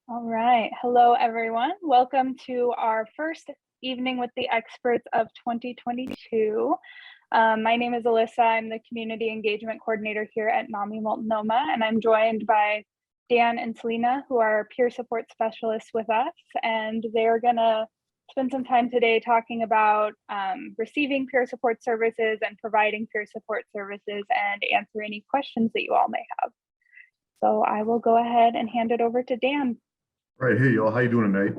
All right. Hello, everyone. Welcome to our first evening with the experts of 2022. My name is Alyssa. I'm the Community Engagement Coordinator here at NAMI Multnomah, and I'm joined by Dan and Salina, who are peer support specialists with us, and they're going to spend some time today talking about receiving peer support services and providing peer support services and answer any questions that you all may have. So I will go ahead and hand it over to Dan. All right, hey y'all, how you doing tonight?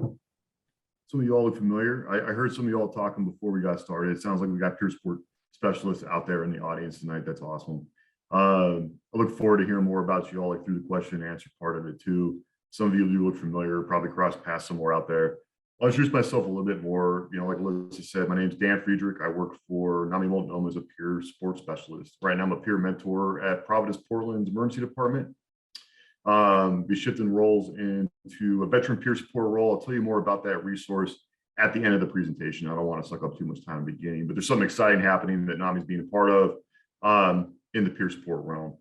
Some of you all look familiar. I heard some of you all talking before we got started. It sounds like we got peer support specialists out there in the audience tonight. That's awesome. I look forward to hearing more about you all like through the question and answer part of it too. Some of you do look familiar, probably cross paths somewhere out there. I'll introduce myself a little bit more. You know, like Alyssa said, my name is Dan Friedrich. I work for NAMI Multnomah as a peer support specialist. Right now I'm a peer mentor at Providence Portland's emergency department. Be shifting roles into a veteran peer support role. I'll tell you more about that resource at the end of the presentation. I don't want to suck up too much time in the beginning, but there's something exciting happening that NAMI is being a part of in the peer support realm.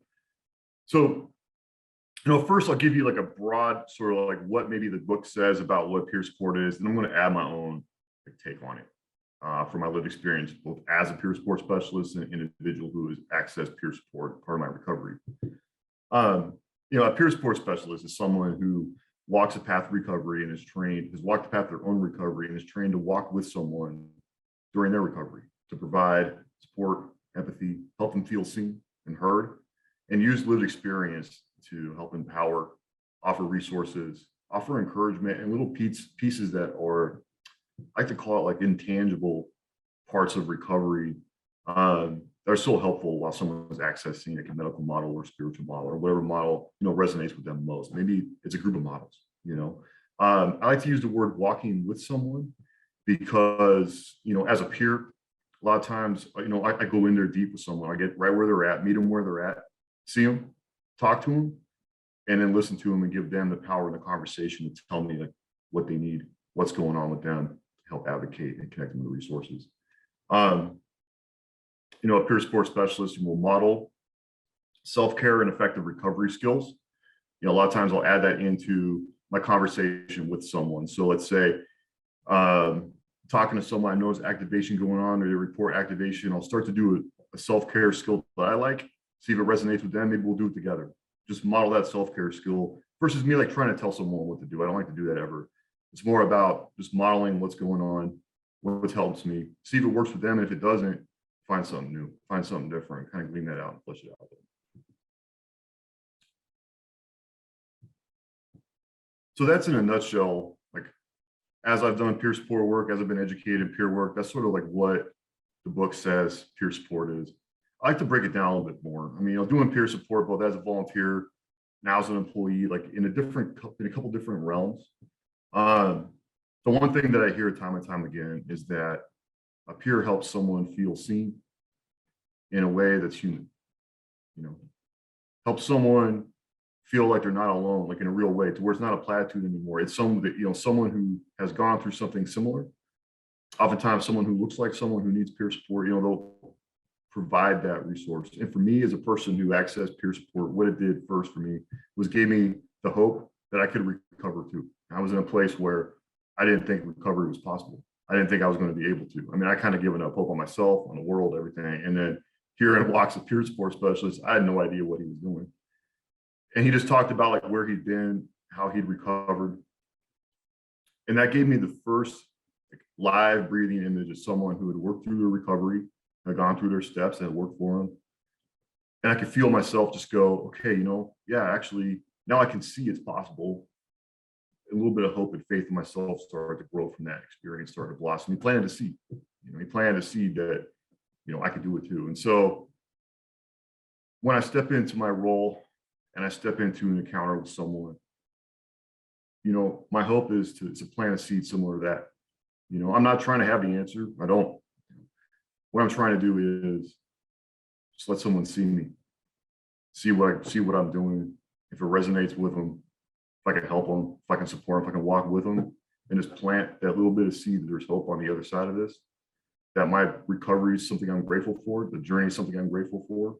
So, first I'll give you like a broad sort of like what maybe the book says about what peer support is, and I'm going to add my own take on it from my lived experience, both as a peer support specialist and an individual who has accessed peer support, part of my recovery. A peer support specialist is someone who walks a path of recovery and has walked the path of their own recovery and is trained to walk with someone during their recovery to provide support, empathy, help them feel seen and heard, and use lived experience to help empower, offer resources, offer encouragement, and little pieces that are, I like to call it like intangible parts of recovery that are so helpful while someone's accessing like a medical model or spiritual model or whatever model resonates with them most. Maybe it's a group of models. I like to use the word walking with someone because as a peer, a lot of times I go in there deep with someone. I get right where they're at, meet them where they're at, see them, talk to them, and then listen to them and give them the power in the conversation to tell me like what they need, what's going on with them, to help advocate and connect them to resources. A peer support specialist will model self-care and effective recovery skills. A lot of times I'll add that into my conversation with someone. So let's say talking to someone I know is activation going on or they report activation, I'll start to do a self-care skill that I like, see if it resonates with them. Maybe we'll do it together. Just model that self-care skill versus me like trying to tell someone what to do. I don't like to do that ever. It's more about just modeling what's going on, what helps me, see if it works for them. And if it doesn't, find something new, find something different, kind of clean that out and flush it out. So that's in a nutshell, like as I've done peer support work, as I've been educated in peer work, that's sort of like what the book says peer support is. I like to break it down a little bit more. I mean, doing peer support both as a volunteer, now as an employee, like in a couple different realms. The one thing that I hear time and time again is that a peer helps someone feel seen in a way that's human, helps someone feel like they're not alone, like in a real way, to where it's not a platitude anymore. It's someone that, someone who has gone through something similar. Oftentimes someone who looks like someone who needs peer support, they'll provide that resource. And for me as a person who accessed peer support, what it did first for me was gave me the hope that I could recover too. I was in a place where I didn't think recovery was possible. I didn't think I was going to be able to. I mean, I kind of given up hope on myself, on the world, everything. And then here in walks a peer support specialist, I had no idea what he was doing. And he just talked about like where he'd been, how he'd recovered. And that gave me the first live breathing image of someone who had worked through their recovery, had gone through their steps, and had worked for them. And I could feel myself just go, okay, yeah, actually, now I can see it's possible. A little bit of hope and faith in myself started to grow from that experience, started to blossom. He planted a seed, he planted a seed that, I could do it too. And so when I step into my role and I step into an encounter with someone, my hope is to plant a seed similar to that. I'm not trying to have the answer. I don't. What I'm trying to do is just let someone see me, see what I'm doing. If it resonates with them, if I can help them, if I can support them, if I can walk with them, and just plant that little bit of seed that there's hope on the other side of this, that my recovery is something I'm grateful for, the journey is something I'm grateful for.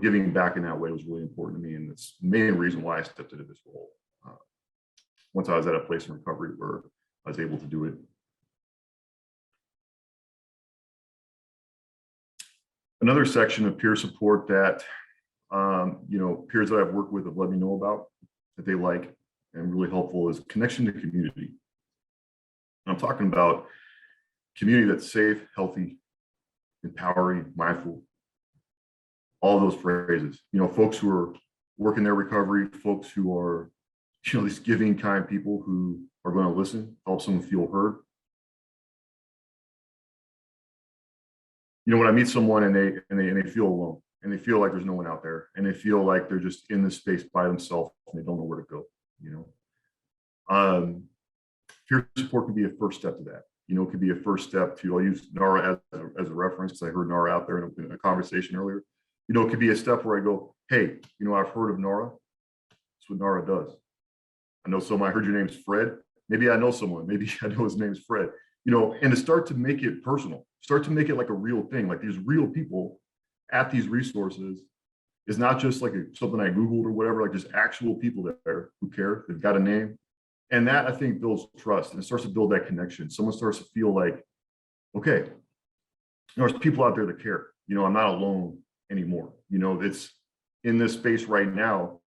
giving back in that way was really important to me. And that's the main reason why I stepped into this role. Once I was at a place in recovery where I was able to do it. Another section of peer support that, peers that I've worked with have let me know about that they like and really helpful is connection to community. And I'm talking about community that's safe, healthy, empowering, mindful, all those phrases, folks who are working their recovery, folks who are, these giving kind people who are going to listen, help someone feel heard. When I meet someone and they feel alone and they feel like there's no one out there and they feel like they're just in this space by themselves and they don't know where to go, peer support can be a first step to that. It could be a first step to, I'll use NARA as a reference because I heard NARA out there in a conversation earlier. It could be a step where I go, hey, I've heard of NARA. That's what NARA does. I know someone, I heard your name's Fred. Maybe I know someone, maybe I know his name's Fred, and to start to make it personal, start to make it like a real thing, like these real people at these resources is not just like something I Googled or whatever, like there's actual people there who care, they've got a name. And that I think builds trust and it starts to build that connection. Someone starts to feel like, okay, there's people out there that care, I'm not alone anymore. It's in this space right now.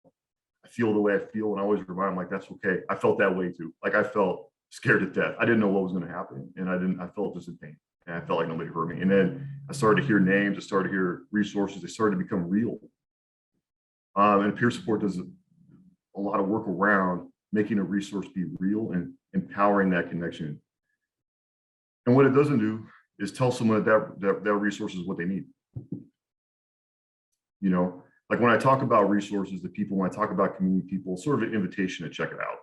I feel the way I feel, and I always remind them, like, that's okay. I felt that way too. Like I felt scared to death. I didn't know what was going to happen, and I felt just in pain, and I felt like nobody heard me. And then I started to hear names, I started to hear resources. They started to become real. And peer support does a lot of work around making a resource be real and empowering that connection. And what it doesn't do is tell someone that resource is what they need. Like when I talk about resources to people, when I talk about community people, sort of an invitation to check it out.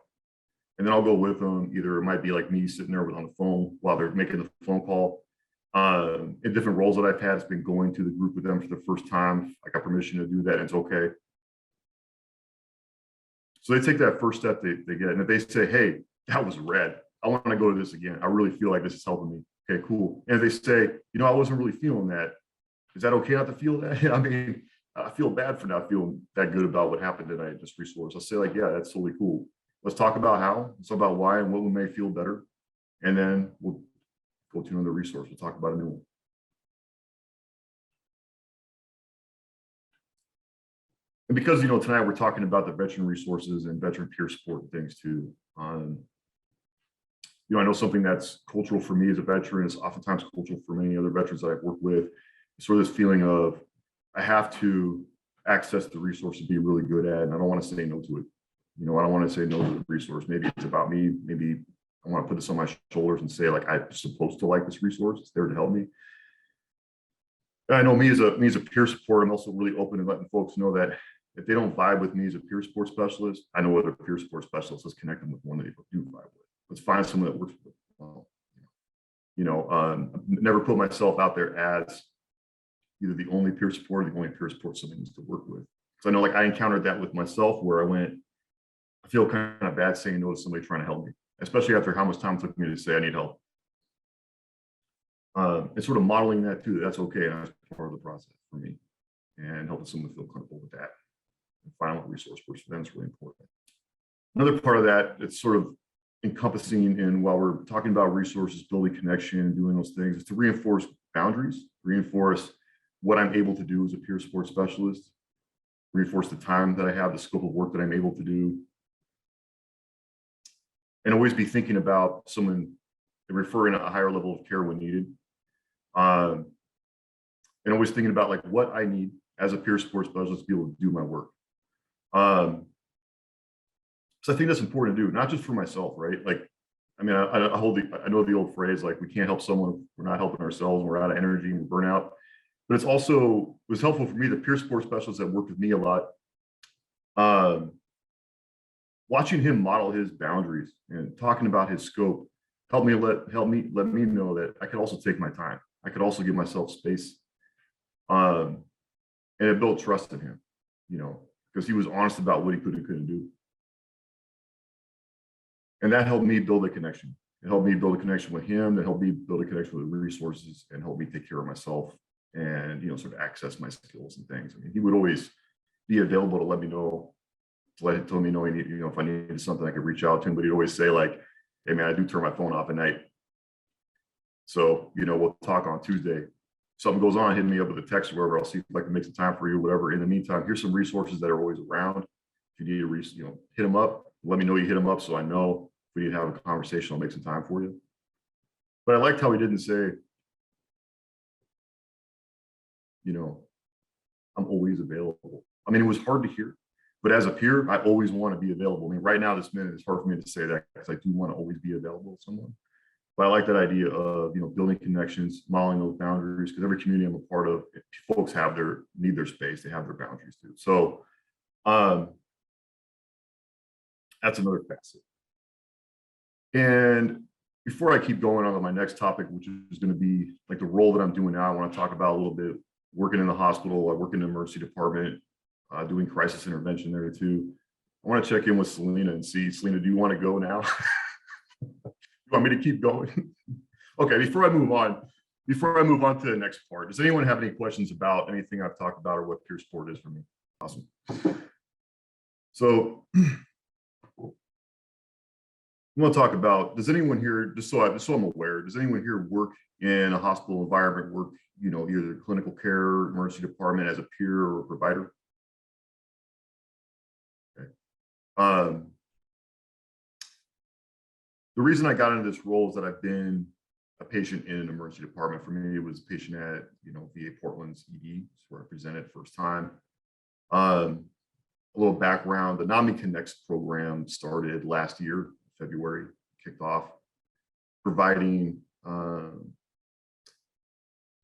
And then I'll go with them. Either it might be like me sitting there on the phone while they're making the phone call. In different roles that I've had, it's been going to the group with them for the first time. I got permission to do that, and it's okay. So they take that first step they get. And if they say, hey, that was rad, I want to go to this again. I really feel like this is helping me. Okay, cool. And if they say, I wasn't really feeling that, is that okay not to feel that? I mean, I feel bad for not feeling that good about what happened tonight at this resource. I'll say like, yeah, that's totally cool. Let's talk about how, let's talk about why and what we may feel better. And then we'll go to another resource. We'll talk about a new one. And because, tonight we're talking about the veteran resources and veteran peer support and things too. I know something that's cultural for me as a veteran is oftentimes cultural for many other veterans that I've worked with. Sort of this feeling of, I have to access the resource to be really good at, and I don't want to say no to it. I don't want to say no to the resource. Maybe it's about me. Maybe I want to put this on my shoulders and say, like, I'm supposed to like this resource. It's there to help me. And I know me as a peer support, I'm also really open to letting folks know that if they don't vibe with me as a peer support specialist, I know other peer support specialists. Let's connect them with one that they do vibe with. Let's find someone that works with. Never put myself out there as either the only peer support or the only peer support somebody needs to work with. So I know, like, I encountered that with myself where I feel kind of bad saying no to somebody trying to help me, especially after how much time it took me to say I need help. And sort of modeling that too, that's okay. And that's part of the process for me, and helping someone feel comfortable with that. And finding what resource works for them is really important. Another part of that, it's sort of encompassing in, while we're talking about resources, building connection, doing those things, is to reinforce boundaries, reinforce what I'm able to do as a peer support specialist, reinforce the time that I have, the scope of work that I'm able to do, and always be thinking about someone referring a higher level of care when needed. And always thinking about, like, what I need as a peer support specialist to be able to do my work. So I think that's important to do, not just for myself, right? Like, I mean, I know the old phrase, like, we can't help someone if we're not helping ourselves, and we're out of energy and we're burnout. But it was helpful for me, the peer support specialists that worked with me a lot, watching him model his boundaries and talking about his scope let me know that I could also take my time. I could also give myself space. And it built trust in him, because he was honest about what he could and couldn't do. And that helped me build a connection. It helped me build a connection with him. It helped me build a connection with the resources, and helped me take care of myself and, sort of access my skills and things. I mean, he would always be available to let me know, to let me know, if I needed something, I could reach out to him, but he'd always say like, hey man, I do turn my phone off at night. So, we'll talk on Tuesday. Something goes on, hit me up with a text or wherever. I'll see if I can make some time for you, whatever. In the meantime, here's some resources that are always around. If you need to, hit them up. Let me know you hit them up so I know if we need to have a conversation, I'll make some time for you. But I liked how he didn't say, I'm always available. I mean, it was hard to hear, but as a peer, I always want to be available. I mean, right now, this minute, it's hard for me to say that because I do want to always be available to someone. But I like that idea of, building connections, modeling those boundaries, because every community I'm a part of, folks need their space, they have their boundaries too. So that's another facet. And before I keep going on to my next topic, which is going to be like the role that I'm doing now, I want to talk about a little bit working in the hospital. I work in the emergency department, doing crisis intervention there too. I want to check in with Salina and see, Salina, do you want to go now? You want me to keep going? Okay, before I move on to the next part, does anyone have any questions about anything I've talked about or what peer support is for me? Awesome. So I want to talk about, does anyone here, just so I'm aware, does anyone here work in a hospital environment, work, either clinical care, emergency department as a peer or a provider? Okay. The reason I got into this role is that I've been a patient in an emergency department. For me, it was a patient at, VA Portland's ED, where I presented first time. A little background, the NAMI Connects program started last year, February, kicked off, providing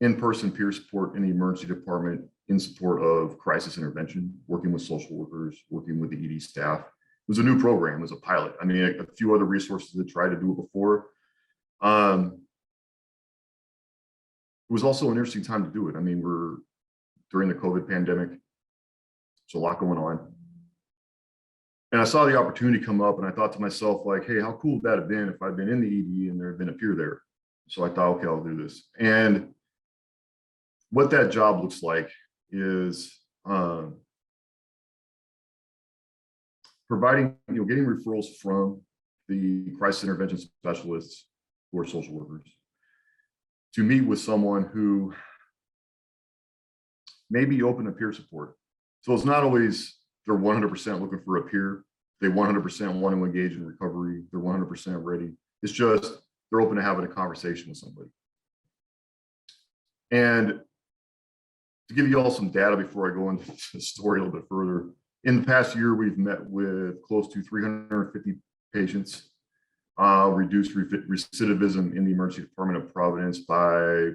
in-person peer support in the emergency department in support of crisis intervention, working with social workers, working with the ED staff. It was a new program, it was a pilot. I mean, a few other resources that tried to do it before. It was also an interesting time to do it. I mean, we're during the COVID pandemic, there's a lot going on. And I saw the opportunity come up and I thought to myself, like, hey, how cool would that have been if I'd been in the ED and there had been a peer there? So I thought, okay, I'll do this. And what that job looks like is providing, getting referrals from the crisis intervention specialists who are social workers to meet with someone who may be open to peer support. So it's not always they're 100% looking for a peer. They 100% want to engage in recovery. They're 100% ready. It's just they're open to having a conversation with somebody. And to give you all some data before I go into the story a little bit further, in the past year, we've met with close to 350 patients, reduced recidivism in the emergency department of Providence by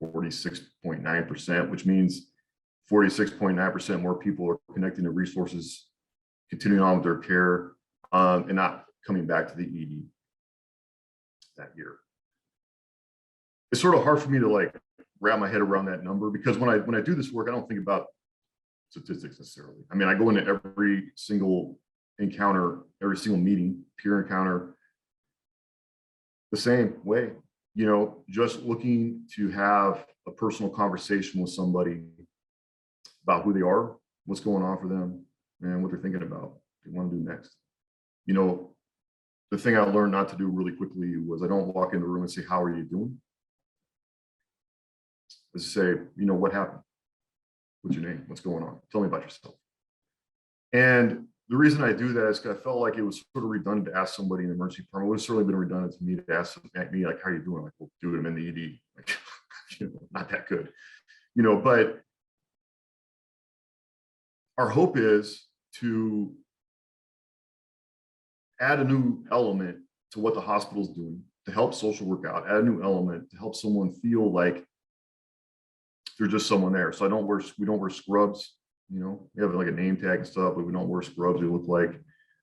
46.9%, which means 46.9% more people are connecting to resources, continuing on with their care, and not coming back to the ED that year. It's sort of hard for me to wrap my head around that number because when I do this work, I don't think about statistics necessarily. I mean, I go into every single encounter, every single meeting, peer encounter, the same way, just looking to have a personal conversation with somebody about who they are, what's going on for them, and what they're thinking about, what they want to do next. The thing I learned not to do really quickly was I don't walk in the room and say, how are you doing? I say, what happened? What's your name? What's going on? Tell me about yourself. And the reason I do that is because I felt like it was sort of redundant to ask somebody in the emergency department. It would have certainly been redundant to me to ask me, like, how are you doing? Like, well, dude, I'm in the ED. Like, not that good. But our hope is to add a new element to what the hospital's doing to help social work out, add a new element to help someone feel like there's just someone there. So we don't wear scrubs, we have like a name tag and stuff, but we don't wear scrubs. We look like,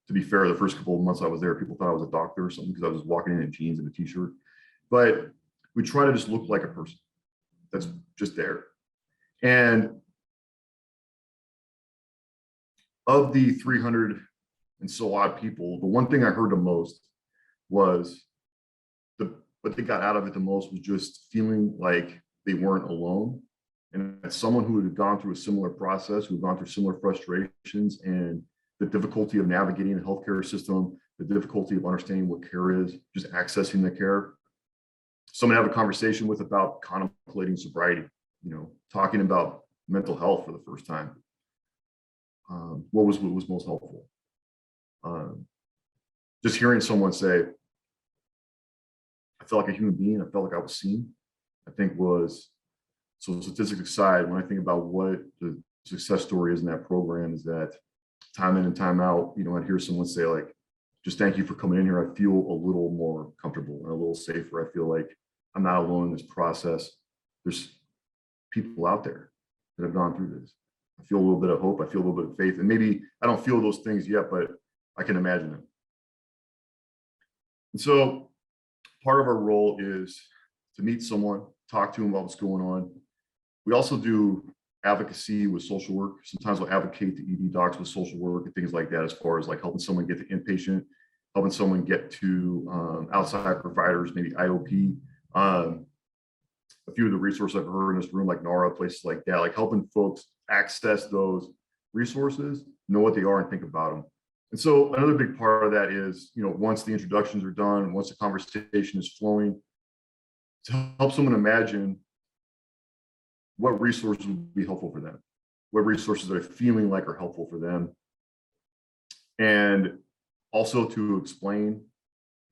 to be fair, the first couple of months I was there, people thought I was a doctor or something because I was walking in jeans and a t-shirt. But we try to just look like a person that's just there. And of the 300 and so odd people, the one thing I heard the most was what they got out of it the most was just feeling like they weren't alone. And as someone who had gone through a similar process, who had gone through similar frustrations and the difficulty of navigating the healthcare system, the difficulty of understanding what care is, just accessing the care. Someone to have a conversation with about contemplating sobriety, talking about mental health for the first time. What was most helpful? Just hearing someone say, I felt like a human being, I felt like I was seen, I think was, so statistics aside, when I think about what the success story is in that program, is that time in and time out, I'd hear someone say like, just thank you for coming in here. I feel a little more comfortable and a little safer. I feel like I'm not alone in this process. There's people out there that have gone through this. I feel a little bit of hope. I feel a little bit of faith. And maybe I don't feel those things yet, but I can imagine them. And so part of our role is to meet someone, talk to them about what's going on. We also do advocacy with social work. Sometimes we'll advocate to ED docs with social work and things like that, as far as like helping someone get to inpatient, helping someone get to outside providers, maybe IOP. A few of the resources I've heard in this room, like NARA, places like that, like helping folks access those resources, know what they are and think about them. And so another big part of that is, once the introductions are done, once the conversation is flowing, to help someone imagine what resources would be helpful for them, what resources are feeling like are helpful for them, and also to explain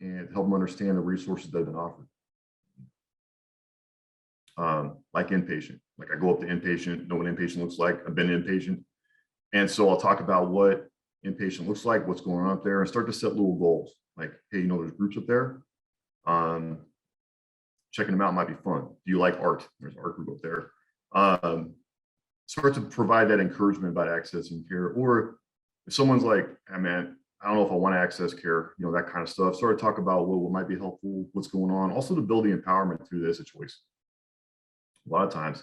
and help them understand the resources that have been offered. Like inpatient, like I go up to inpatient, know what inpatient looks like. I've been inpatient. And so I'll talk about what inpatient looks like, what's going on up there, and start to set little goals. Like, hey, there's groups up there. Checking them out might be fun. Do you like art? There's an art group up there. Start to provide that encouragement about accessing care. Or if someone's like, hey man, I don't know if I want to access care, that kind of stuff. Start to talk about what might be helpful, what's going on. Also to build the empowerment through this, a choice. A lot of times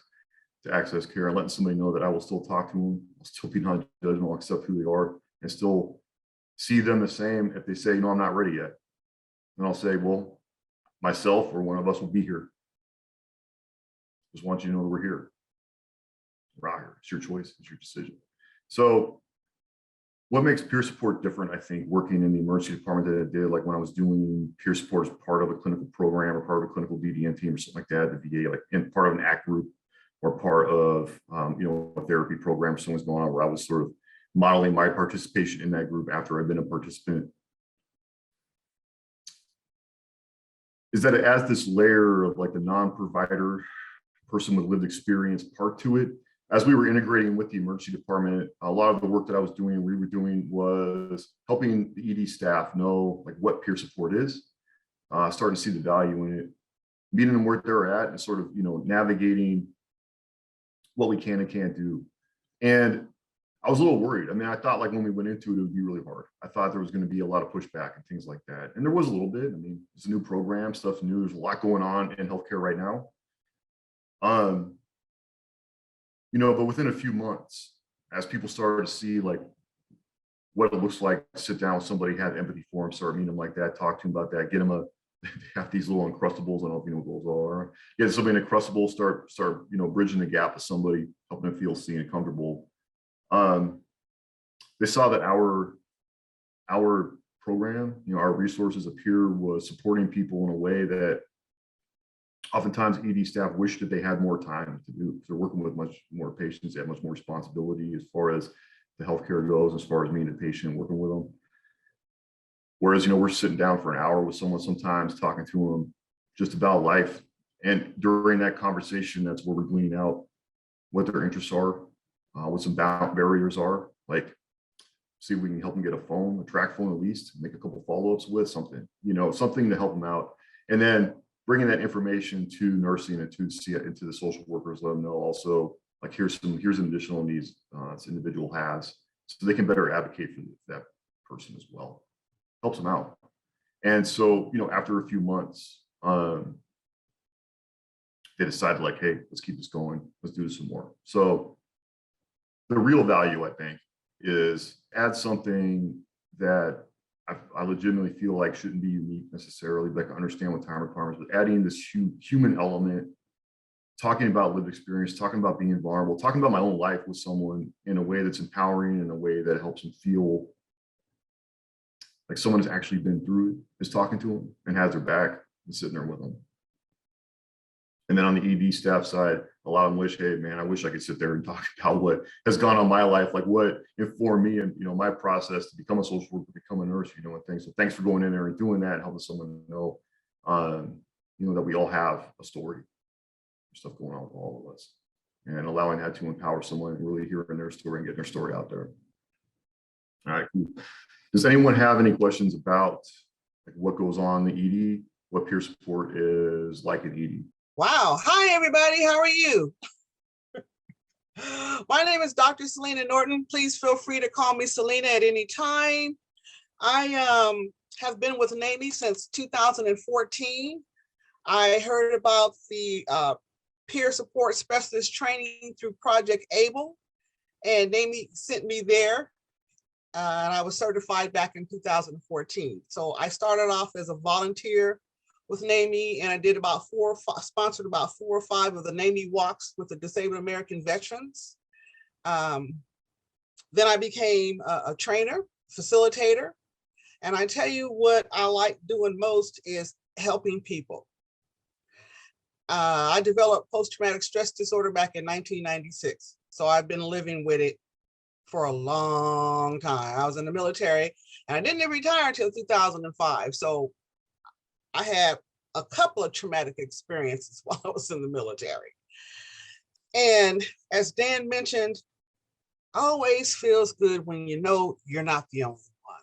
to access care and letting somebody know that I will still talk to them, I'll still be non-judgmental, I'll accept who they are, and still see them the same if they say, I'm not ready yet. And I'll say, well, myself or one of us will be here. Just want you to know that we're here. We're out here. It's your choice. It's your decision. So what makes peer support different, I think, working in the emergency department that I did, like when I was doing peer support as part of a clinical program or part of a clinical DDN team or something like that, the VA, like in part of an ACT group or part of, a therapy program someone's going on, where I was sort of modeling my participation in that group after I've been a participant, is that it adds this layer of like the non-provider person with lived experience part to it. As we were integrating with the emergency department, a lot of the work that we were doing was helping the ED staff know like what peer support is, starting to see the value in it, meeting them where they're at, and sort of, navigating what we can and can't do. And I was a little worried. I mean, I thought like when we went into it, it would be really hard. I thought there was going to be a lot of pushback and things like that. And there was a little bit. I mean, it's a new program, stuff's new. There's a lot going on in healthcare right now. But within a few months, as people started to see like what it looks like to sit down with somebody, have empathy for them, start meeting them like that, talk to them about that, get them they have these little Uncrustables. I don't know if you know what those are. Get somebody in Uncrustables, start, bridging the gap with somebody, helping them feel seen and comfortable. They saw that our program, our resources up here was supporting people in a way that oftentimes ED staff wish that they had more time to do. They're working with much more patients, they have much more responsibility as far as the healthcare goes, as far as meeting the patient and working with them. Whereas, we're sitting down for an hour with someone sometimes, talking to them just about life. And during that conversation, that's where we're gleaning out what their interests are, what some barriers are. Like, see if we can help them get a phone, a track phone at least, make a couple follow-ups with something, something to help them out. And then bringing that information to nursing and to the social workers, let them know also, like, here's an additional needs this individual has, so they can better advocate for that person as well. Helps them out. And so, after a few months, they decided like, hey, let's keep this going. Let's do this some more. So the real value, I think, is add something that I legitimately feel like shouldn't be unique necessarily, but I can understand what time requirements, but adding this human element talking about lived experience, talking about being vulnerable, talking about my own life with someone in a way that's empowering, in a way that helps them feel like someone has actually been through it, is talking to them and has their back and sitting there with them. And then on the ED staff side, a lot of them wish, hey man, I wish I could sit there and talk about what has gone on my life, like what informed me and my process to become a social worker, become a nurse, and things. So thanks for going in there and doing that, and helping someone know, that we all have a story, stuff going on with all of us, and allowing that to empower someone and really hearing their story and getting their story out there. All right, cool. Does anyone have any questions about like what goes on in the ED, what peer support is like at ED? Wow. Hi, everybody. How are you? My name is Dr.Salina Norton. Please feel free to call me Salina at any time. I have been with NAMI since 2014. I heard about the peer support specialist training through Project ABLE, and NAMI sent me there. And I was certified back in 2014. So I started off as a volunteer with NAMI, and I did about sponsored about 4 or 5 of the NAMI walks with the disabled American veterans. Then I became a trainer, facilitator, and I tell you what I like doing most is helping people. I developed post-traumatic stress disorder back in 1996, so I've been living with it for a long time. I was in the military, and I didn't retire until 2005, so I had a couple of traumatic experiences while I was in the military. And as Dan mentioned, always feels good when you know you're not the only one.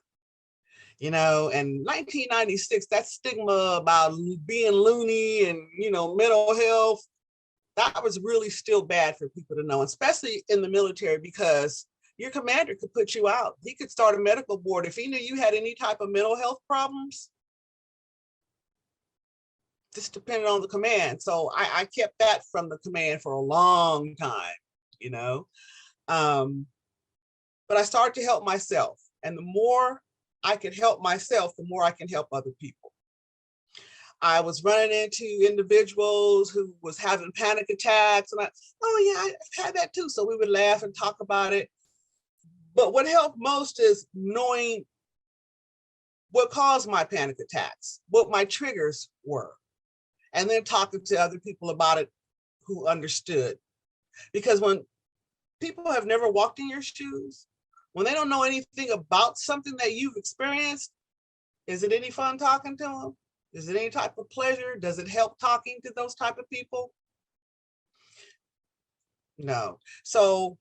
And 1996, that stigma about being loony and, mental health, that was really still bad for people to know, especially in the military, because your commander could put you out. He could start a medical board if he knew you had any type of mental health problems. Just depending on the command. So I kept that from the command for a long time, but I started to help myself. And the more I could help myself, the more I can help other people. I was running into individuals who was having panic attacks, and oh yeah, I've had that too. So we would laugh and talk about it. But what helped most is knowing what caused my panic attacks, what my triggers were, and then talking to other people about it who understood. Because when people have never walked in your shoes, when they don't know anything about something that you've experienced, is it any fun talking to them? Is it any type of pleasure? Does it help talking to those type of people? No. So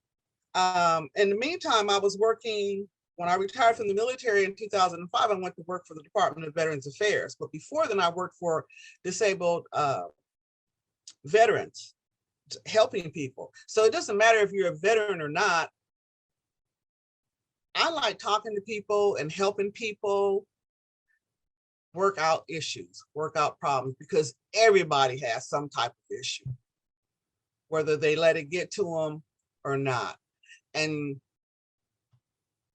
in the meantime, I was working, when I retired from the military in 2005, I went to work for the Department of Veterans Affairs. But before then, I worked for disabled veterans, helping people. So it doesn't matter if you're a veteran or not. I like talking to people and helping people work out issues, work out problems, because everybody has some type of issue, whether they let it get to them or not. And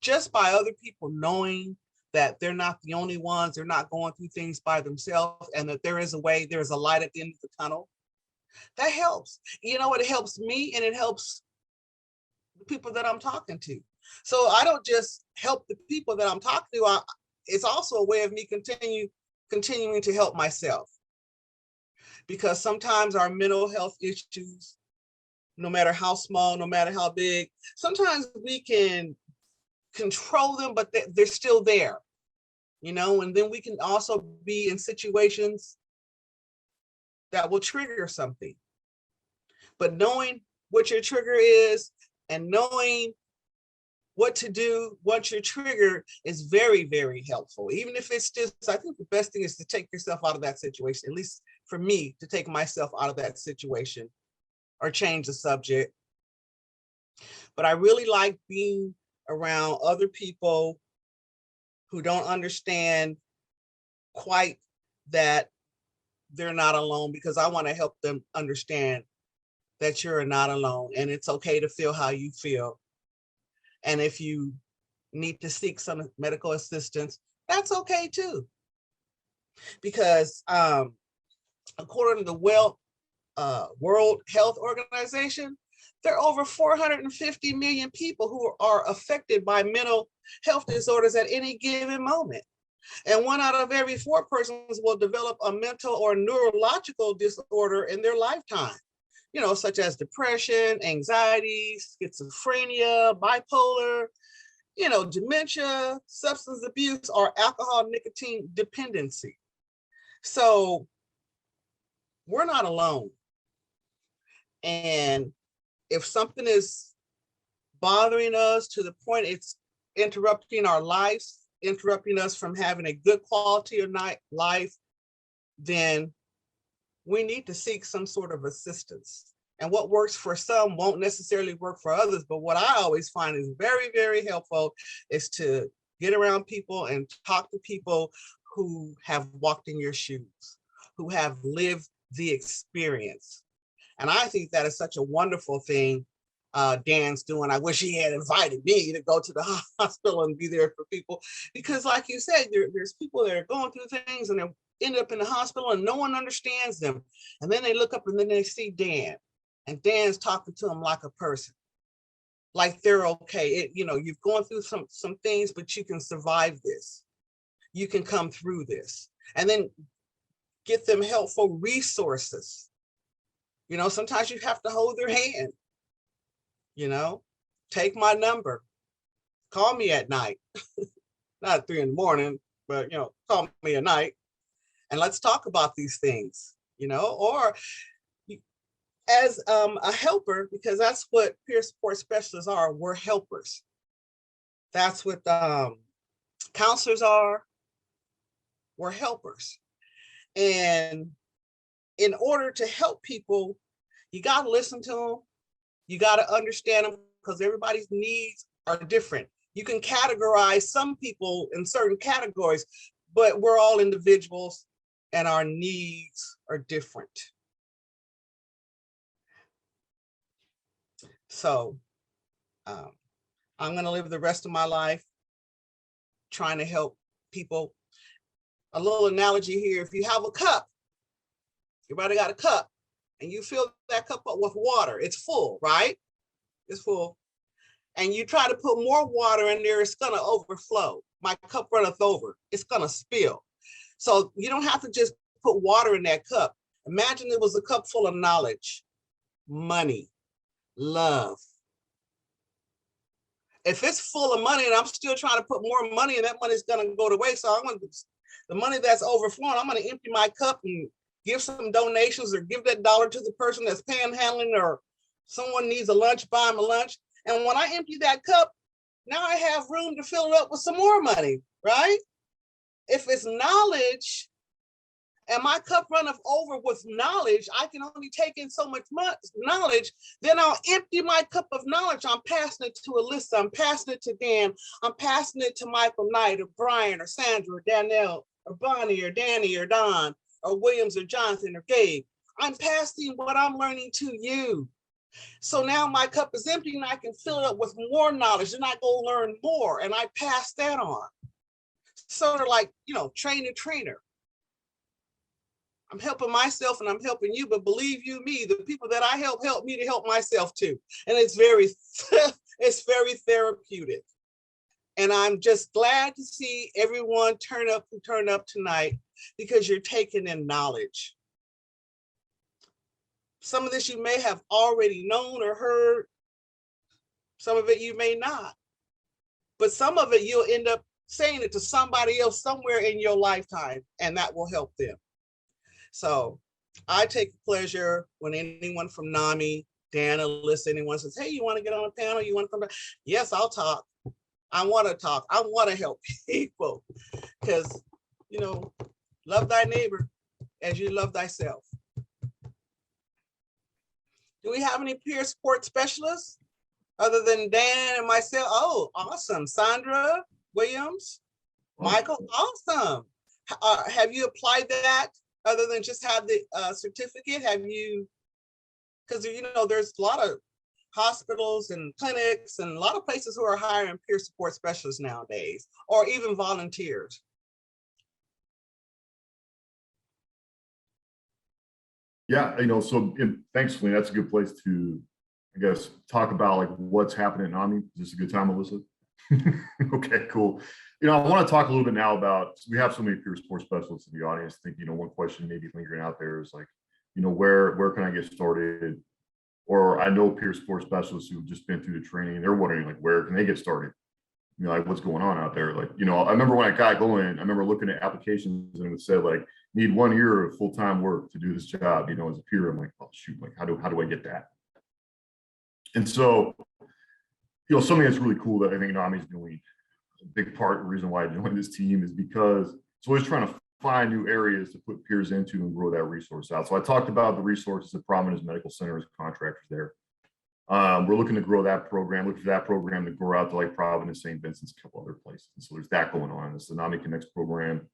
just by other people knowing that they're not the only ones, they're not going through things by themselves, and that there is a way, there's a light at the end of the tunnel, that helps. It helps me, and it helps the people that I'm talking to. So I don't just help the people that I'm talking to, it's also a way of me continuing to help myself. Because sometimes our mental health issues, no matter how small, no matter how big, sometimes we can control them, but they're still there, and then we can also be in situations that will trigger something. But knowing what your trigger is and knowing what to do once you're triggered is very, very helpful. Even if it's just, I think the best thing is to take yourself out of that situation, at least for me, to take myself out of that situation or change the subject. But I really like being around other people who don't understand quite that they're not alone, because I want to help them understand that you're not alone, and it's okay to feel how you feel. And if you need to seek some medical assistance, that's okay too. Because according to the World Health Organization, there are over 450 million people who are affected by mental health disorders at any given moment. And 1 out of every 4 persons will develop a mental or neurological disorder in their lifetime, such as depression, anxiety, schizophrenia, bipolar, dementia, substance abuse, or alcohol nicotine dependency. So we're not alone. And if something is bothering us to the point it's interrupting our lives, interrupting us from having a good quality of life, then we need to seek some sort of assistance. And what works for some won't necessarily work for others. But what I always find is very, very helpful is to get around people and talk to people who have walked in your shoes, who have lived the experience. And I think that is such a wonderful thing Dan's doing. I wish he had invited me to go to the hospital and be there for people, because like you said, there's people that are going through things and they end up in the hospital and no one understands them. And then they look up and then they see Dan, and Dan's talking to them like a person, like they're okay. You've gone through some things, but you can survive this. You can come through this, and then get them helpful resources. Sometimes you have to hold their hand. Take my number, call me at night, not at 3 in the morning, but call me at night, and let's talk about these things. Or as a helper, because that's what peer support specialists are. We're helpers. That's what counselors are. We're helpers. And in order to help people, you got to listen to them. You got to understand them, because everybody's needs are different. You can categorize some people in certain categories, but we're all individuals and our needs are different. So I'm going to live the rest of my life trying to help people. A little analogy here: if you have a cup, everybody got a cup, and you fill that cup up with water, it's full, right? It's full. And you try to put more water in there, it's going to overflow. My cup runneth over, it's going to spill. So you don't have to just put water in that cup. Imagine it was a cup full of knowledge, money, love. If it's full of money and I'm still trying to put more money in, that money's going to go to waste. So the money that's overflowing, I'm going to empty my cup and give some donations, or give that dollar to the person that's panhandling, or someone needs a lunch, buy them a lunch. And when I empty that cup, now I have room to fill it up with some more money, right? If it's knowledge and my cup runneth over with knowledge, I can only take in so much knowledge, then I'll empty my cup of knowledge. I'm passing it to Alyssa, I'm passing it to Dan, I'm passing it to Michael Knight, or Brian, or Sandra, or Danielle, or Bonnie, or Danny, or Don, or Williams, or Jonathan, or Gabe. I'm passing what I'm learning to you. So now my cup is empty and I can fill it up with more knowledge, and I go learn more and I pass that on. Sort of like, train the trainer. I'm helping myself and I'm helping you, but believe you me, the people that I help me to help myself too. And it's very therapeutic. And I'm just glad to see everyone turn up tonight, because you're taking in knowledge. Some of this you may have already known or heard. Some of it you may not. But some of it you'll end up saying it to somebody else somewhere in your lifetime, and that will help them. So I take pleasure when anyone from NAMI, Dan, Alyssa, anyone says, hey, you want to get on a panel? You want to come back? Yes, I'll talk. I want to talk. I want to help people, because, love thy neighbor as you love thyself. Do we have any peer support specialists other than Dan and myself? Oh, awesome. Sandra Williams, Michael, awesome. Have you applied that other than just have the certificate? Have you, because, there's a lot of hospitals and clinics and a lot of places who are hiring peer support specialists nowadays, or even volunteers. Yeah, so thanks, Selena. That's a good place to, I guess, talk about like what's happening at NAMI. Is this a good time, Melissa? Okay, cool. I want to talk a little bit now about, we have so many peer support specialists in the audience. I think, one question maybe lingering out there is like, where can I get started? Or I know peer support specialists who've just been through the training. They're wondering like, where can they get started? Like what's going on out there? Like, I remember when I got going, I remember looking at applications and it said like, need 1 year of full-time work to do this job, as a peer. I'm like, oh shoot, like how do I get that? And so, something that's really cool that I think NAMI is doing, a big part of the reason why I joined this team is because it's always trying to find new areas to put peers into and grow that resource out. So I talked about the resources at Providence Medical Center as contractors there. We're looking to grow that program, look for that program to grow out to like Providence, St. Vincent's, a couple other places. And so there's that going on. It's the NAMI Connects program.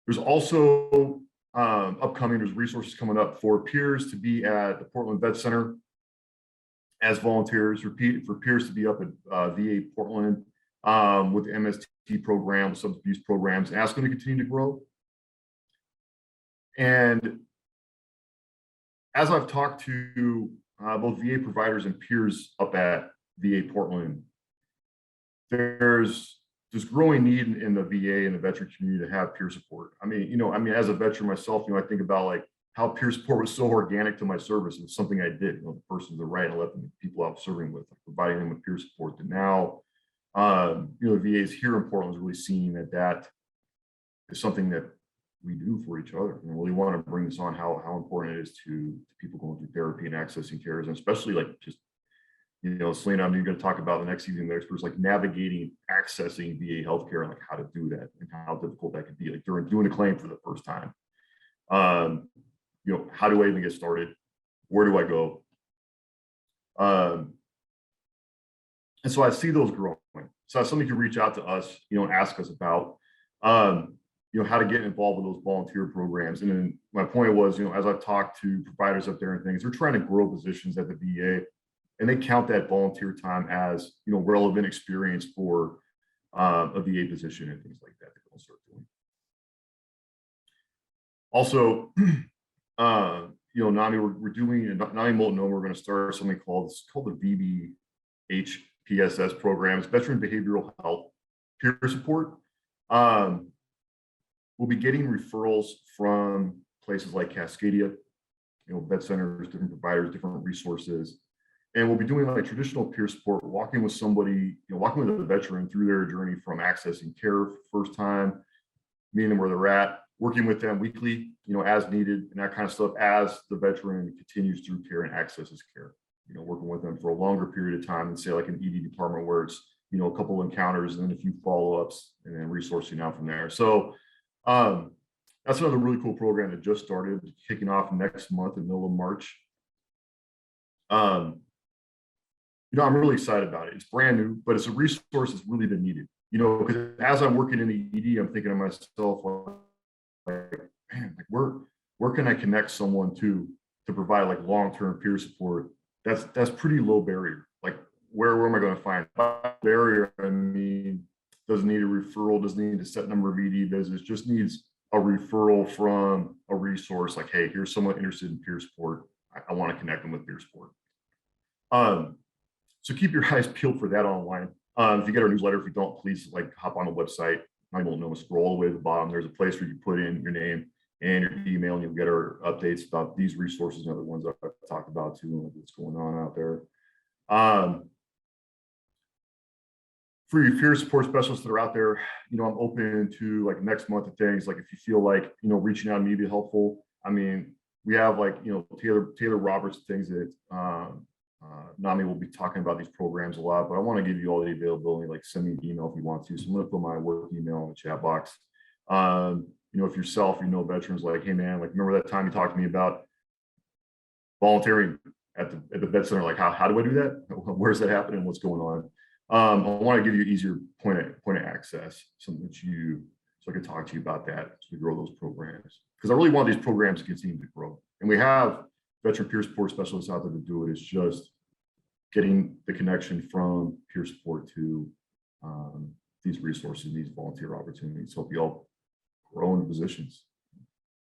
There's also there's resources coming up for peers to be at the Portland Vet Center as volunteers, for peers to be up at VA Portland with the MST program, with substance abuse programs, and that's going to continue to grow. And as I've talked to both VA providers and peers up at VA Portland, there's this growing need in the VA and the veteran community to have peer support. I mean, as a veteran myself, I think about like how peer support was so organic to my service. It was something I did, the person to the right and left, and the people I was serving with, like providing them with peer support. And now, the VAs here in Portland is really seeing that is something that we do for each other. And really want to bring this on how important it is to people going through therapy and accessing care, and especially like just, Selena, you're going to talk about the next evening of experts, like navigating, accessing VA healthcare and like how to do that and how difficult that could be, like during doing a claim for the first time. How do I even get started? Where do I go? And so I see those growing. So that's something you can reach out to us, and ask us about, how to get involved with those volunteer programs. And then my point was, as I've talked to providers up there and things, they're trying to grow positions at the VA, and they count that volunteer time as, relevant experience for a VA position and things like that that they'll start doing. Also, NAMI, we're doing in NAMI Multnomah, we're going to start something called the VBHPSS program. It's Veteran Behavioral Health Peer Support. We'll be getting referrals from places like Cascadia, vet centers, different providers, different resources. And we'll be doing like traditional peer support, walking with somebody, walking with a veteran through their journey from accessing care for the first time, meeting them where they're at, working with them weekly, as needed, and that kind of stuff as the veteran continues through care and accesses care, working with them for a longer period of time than say like an ED department where it's, a couple of encounters and then a few follow-ups and then resourcing out from there. So that's another really cool program that just started, kicking off next month in the middle of March. I'm really excited about it. It's brand new, but it's a resource that's really been needed. Because as I'm working in the ED, I'm thinking to myself, like, man, like where can I connect someone to provide like long-term peer support? That's pretty low barrier. Like where am I going to find barrier? I mean, doesn't need a referral, doesn't need a set number of ED visits, just needs a referral from a resource like, hey, here's someone interested in peer support. I want to connect them with peer support. So keep your eyes peeled for that online. If you get our newsletter, if you don't, please like hop on the website. I won't know, scroll all the way to the bottom. There's a place where you put in your name and your email, and you'll get our updates about these resources and other ones I've talked about too, and what's going on out there. For your peer support specialists that are out there, I'm open to like next month of things. Like if you feel like, reaching out to me would be helpful. I mean, we have like, Taylor Roberts things that NAMI will be talking about these programs a lot, but I want to give you all the availability, like send me an email if you want to. So I'm going to put my work email in the chat box. If yourself, veterans, like, hey man, like remember that time you talked to me about volunteering at the vet center, like how do I do that? Where's that happening? What's going on? I want to give you an easier point of access, something that so I can talk to you about that as we grow those programs. Because I really want these programs to continue to grow. And we have veteran peer support specialists out there to do it. It's just getting the connection from peer support to these resources, these volunteer opportunities, help you all grow into positions.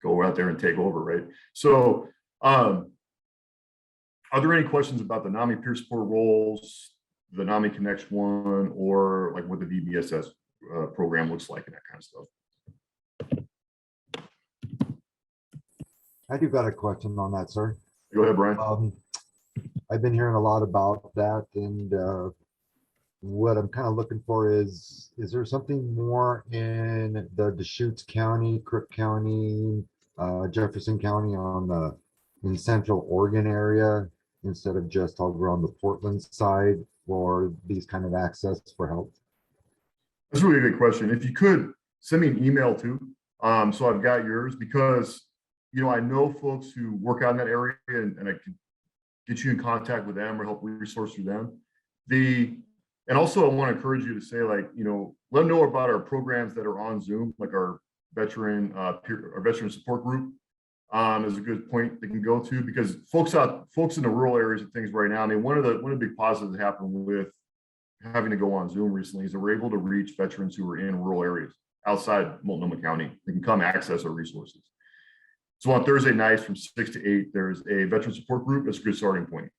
go out there and take over, right? So are there any questions about the NAMI peer support roles, the NAMI Connect one, or like what the VBSS program looks like and that kind of stuff? I do got a question on that, sir. Go ahead, Brian. I've been hearing a lot about that, and what I'm kind of looking for is there something more in the Deschutes County, Crook County, Jefferson County in Central Oregon area, instead of just over on the Portland side for these kind of access for help? That's a really good question. If you could send me an email too, so I've got yours, because I know folks who work out in that area, and I can get you in contact with them or help resource through them. And also I want to encourage you to say, like, let them know about our programs that are on Zoom, like our veteran support group. Is a good point they can go to, because folks in the rural areas and things right now. I mean, one of the big positives that happened with having to go on Zoom recently is that we're able to reach veterans who are in rural areas outside Multnomah County. They can come access our resources. So on Thursday nights from 6 to 8, there's a veteran support group. That's a good starting point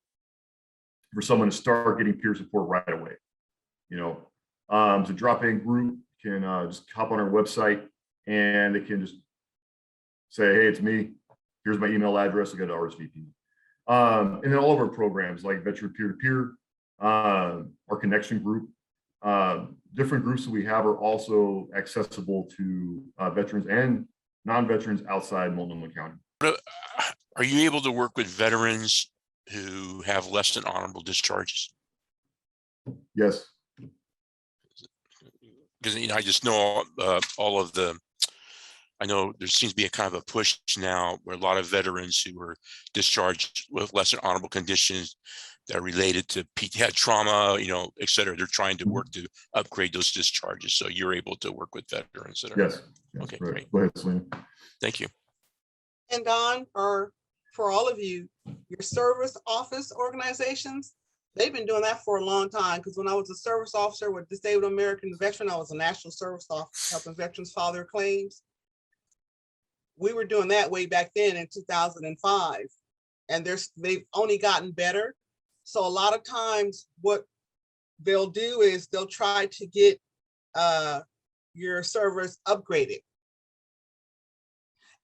for someone to start getting peer support right away. It's a drop-in group. Can just hop on our website and they can just say, hey, it's me. Here's my email address. I got to RSVP. And then all of our programs like veteran peer-to-peer, our connection group, different groups that we have are also accessible to veterans and non-veterans outside Multnomah County. Are you able to work with veterans who have less than honorable discharges? Yes. Because I just know all of the. I know there seems to be a kind of a push now where a lot of veterans who were discharged with less than honorable conditions that are related to head trauma, et cetera. They're trying to work to upgrade those discharges. So you're able to work with veterans that are. Yes. Okay, right. Great. Go ahead, Salina. Thank you. And Don, or for all of you, your service office organizations, they've been doing that for a long time. Because when I was a service officer with Disabled American Veteran, I was a national service officer helping veterans file their claims. We were doing that way back then in 2005, and they've only gotten better. So a lot of times what they'll do is they'll try to get your servers upgraded.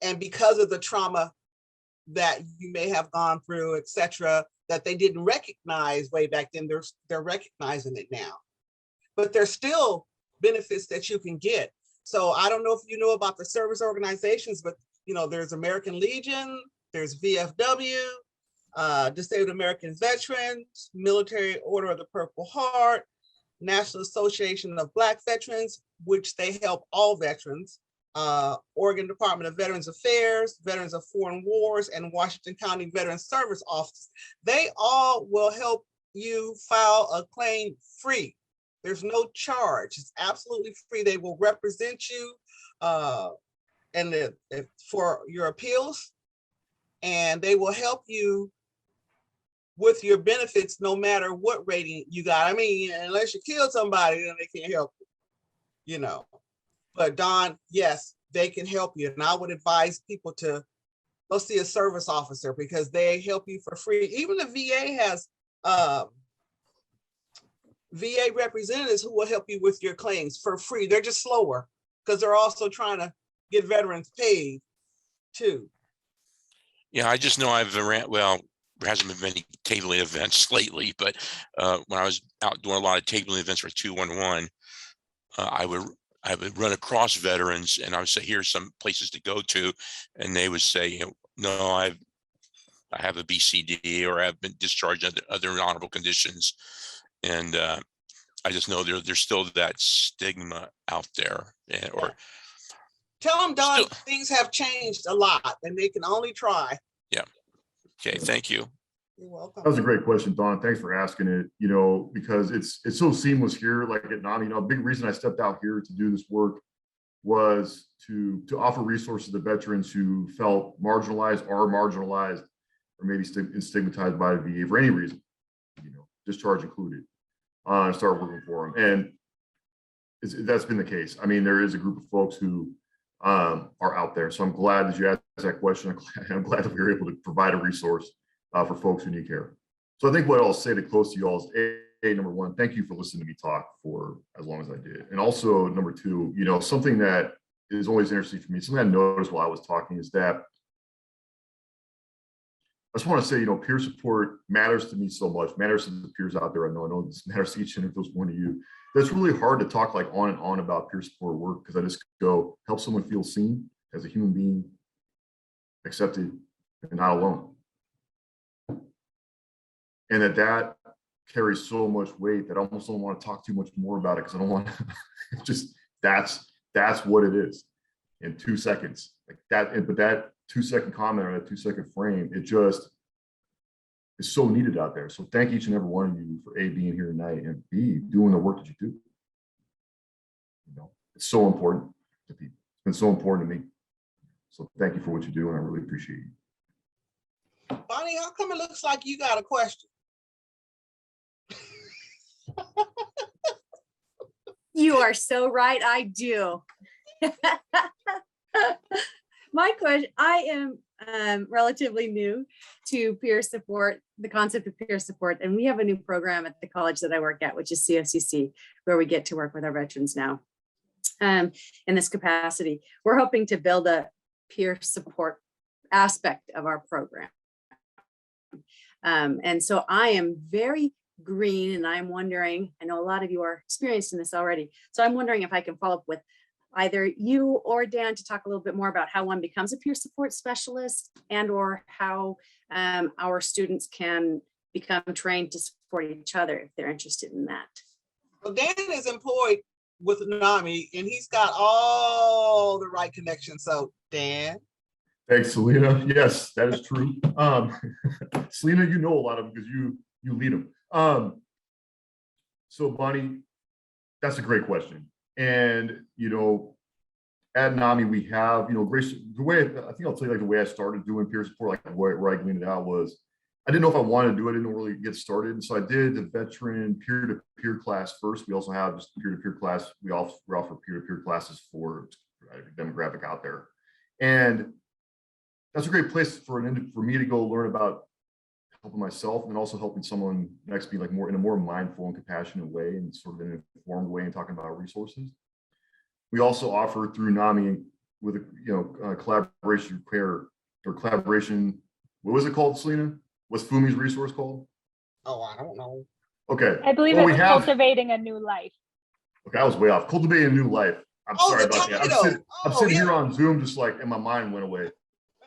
And because of the trauma that you may have gone through, et cetera, that they didn't recognize way back then, they're recognizing it now. But there's still benefits that you can get. So I don't know if you know about the service organizations, but there's American Legion, there's VFW, Disabled American Veterans, Military Order of the Purple Heart, National Association of Black Veterans, which they help all veterans, Oregon Department of Veterans Affairs, Veterans of Foreign Wars, and Washington County Veterans Service Office. They all will help you file a claim free. There's no charge. It's absolutely free. They will represent you for your appeals, and they will help you with your benefits no matter what rating you got. I mean, unless you kill somebody, then they can't help you, But Don, yes, they can help you. And I would advise people to go see a service officer because they help you for free. Even the VA has VA representatives who will help you with your claims for free. They're just slower because they're also trying to get veterans paid too. Yeah, I just know there hasn't been many tabling events lately, but when I was out doing a lot of tabling events for 211, I would run across veterans and I would say, here's some places to go to. And they would say, no, I have a BCD or I've been discharged under other honorable conditions. And I just know there's still that stigma out there. Tell them, Don, still, things have changed a lot and they can only try. Yeah. Okay, thank you. You're welcome. That was a great question, Don. Thanks for asking it, because it's so seamless here, like at NAMI. A big reason I stepped out here to do this work was to offer resources to veterans who felt marginalized, or maybe stigmatized by the VA for any reason, discharge included, and start working for them. And that's been the case. I mean, there is a group of folks who are out there. So I'm glad that you asked that question. I'm glad that we were able to provide a resource for folks who need care. So I think what I'll say to close to y'all is, number one, thank you for listening to me talk for as long as I did. And also, number two, you know, something that is always interesting for me, something I noticed while I was talking is that I just want to say, you know, peer support matters to me so much, matters to the peers out there. I know this matters to each and every one of you. But it's really hard to talk like on and on about peer support work because I just go help someone feel seen as a human being, accepted, and not alone. And that carries so much weight that I almost don't want to talk too much more about it because I don't want to just that's what it is in 2 seconds. Like that, but that 2-second comment or that 2-second frame, it just is so needed out there. So thank each and every one of you for A, being here tonight, and B, doing the work that you do. You know, it's so important to people. It's been so important to me. So thank you for what you do, and I really appreciate you. Bonnie, how come it looks like you got a question? You are so right, I do. My question, I am relatively new to peer support, the concept of peer support, and we have a new program at the college that I work at, which is CFCC, where we get to work with our veterans now. In this capacity, we're hoping to build a peer support aspect of our program. And so I am very green, and I'm wondering, I know a lot of you are experienced in this already, so I'm wondering if I can follow up with either you or Dan to talk a little bit more about how one becomes a peer support specialist, and or how our students can become trained to support each other if they're interested in that. Well, Dan is employed with NAMI, and he's got all the right connections. So Dan. Thanks, Salina. Yes, that is true. Salina, you know a lot of them because you lead them. So Bonnie, that's a great question. And, you know, at NAMI, we have, you know, the way, I think I'll tell you like the way I started doing peer support, like where I gleaned it out was, I didn't know if I wanted to do it. I didn't really get started. And so I did the veteran peer-to-peer class first. We also have just peer-to-peer class. We offer peer-to-peer classes for every demographic out there. And that's a great place for me to go learn about helping myself and also helping someone next be like more in a more mindful and compassionate way and sort of an informed way and talking about resources. We also offer through NAMI with a collaboration care or collaboration. What was it called, Salina? What's Fumi's resource called? Oh, I don't know. Okay. I believe it's Cultivating a New Life. Okay, I was way off. Cultivating a New Life. I'm sorry about that. I'm sitting here on Zoom just like, and my mind went away.